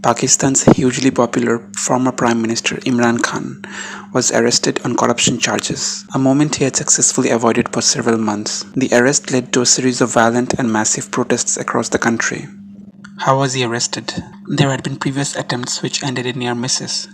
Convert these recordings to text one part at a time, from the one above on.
Pakistan's hugely popular former Prime Minister Imran Khan was arrested on corruption charges, a moment he had successfully avoided for several months. The arrest led to a series of violent and massive protests across the country. How was he arrested? There had been previous attempts which ended in near misses.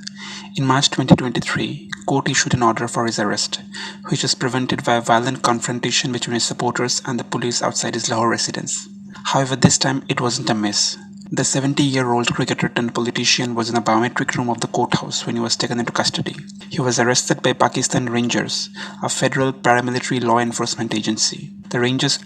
In March 2023, court issued an order for his arrest, which was prevented by a violent confrontation between his supporters and the police outside his Lahore residence. However, this time it wasn't a miss. The 70-year-old cricketer turned politician was in a biometric room of the courthouse when he was taken into custody. He was arrested by Pakistan Rangers, a federal paramilitary law enforcement agency. The Rangers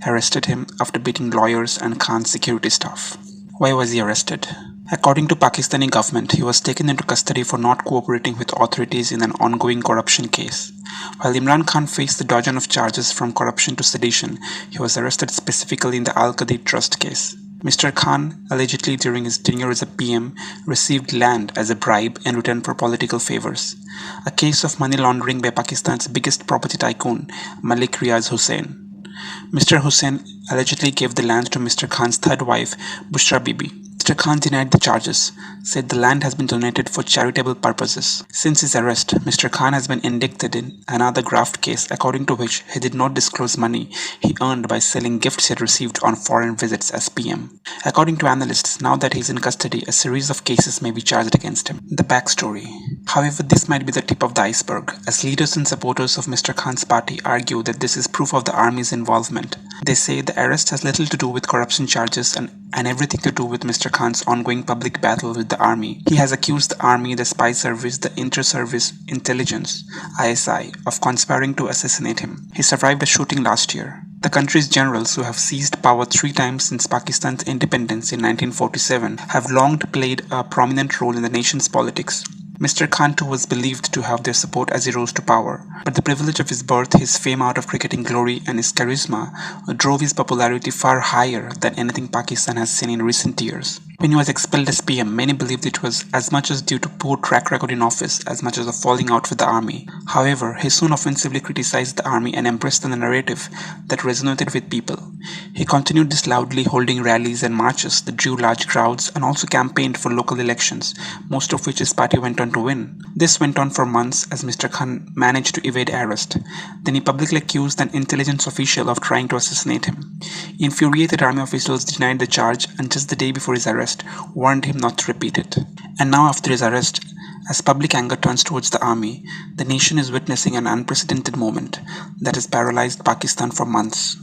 arrested him after beating lawyers and Khan's security staff. Why was he arrested? According to Pakistani government, he was taken into custody for not cooperating with authorities in an ongoing corruption case. While Imran Khan faced the dozen of charges from corruption to sedition, he was arrested specifically in the Al-Qadir Trust case. Mr. Khan, allegedly during his tenure as a PM, received land as a bribe in return for political favors. A case of money laundering by Pakistan's biggest property tycoon, Malik Riaz Hussain. Mr. Hussain allegedly gave the land to Mr. Khan's third wife, Bushra Bibi. Mr. Khan denied the charges, said the land has been donated for charitable purposes. Since his arrest, Mr. Khan has been indicted in another graft case according to which he did not disclose money he earned by selling gifts he had received on foreign visits as PM. According to analysts, now that he is in custody, a series of cases may be charged against him. The backstory. However, this might be the tip of the iceberg, as leaders and supporters of Mr. Khan's party argue that this is proof of the army's involvement. They say the arrest has little to do with corruption charges and everything to do with Mr. Khan's ongoing public battle with the army. He has accused the army, the spy service, the inter-service intelligence, ISI, of conspiring to assassinate him. He survived a shooting last year. The country's generals, who have seized power 3 times since Pakistan's independence in 1947, have long played a prominent role in the nation's politics. Mr. Khan too was believed to have their support as he rose to power, but the privilege of his birth, his fame out of cricketing glory and his charisma drove his popularity far higher than anything Pakistan has seen in recent years. When he was expelled as PM, many believed it was as much as due to poor track record in office as much as a falling out with the army. However, he soon offensively criticized the army and embraced the narrative that resonated with people. He continued this loudly, holding rallies and marches that drew large crowds, and also campaigned for local elections, most of which his party went on to win. This went on for months as Mr. Khan managed to evade arrest. Then he publicly accused an intelligence official of trying to assassinate him. Infuriated army officials denied the charge and just the day before his arrest warned him not to repeat it. And now after his arrest, as public anger turns towards the army, the nation is witnessing an unprecedented moment that has paralyzed Pakistan for months.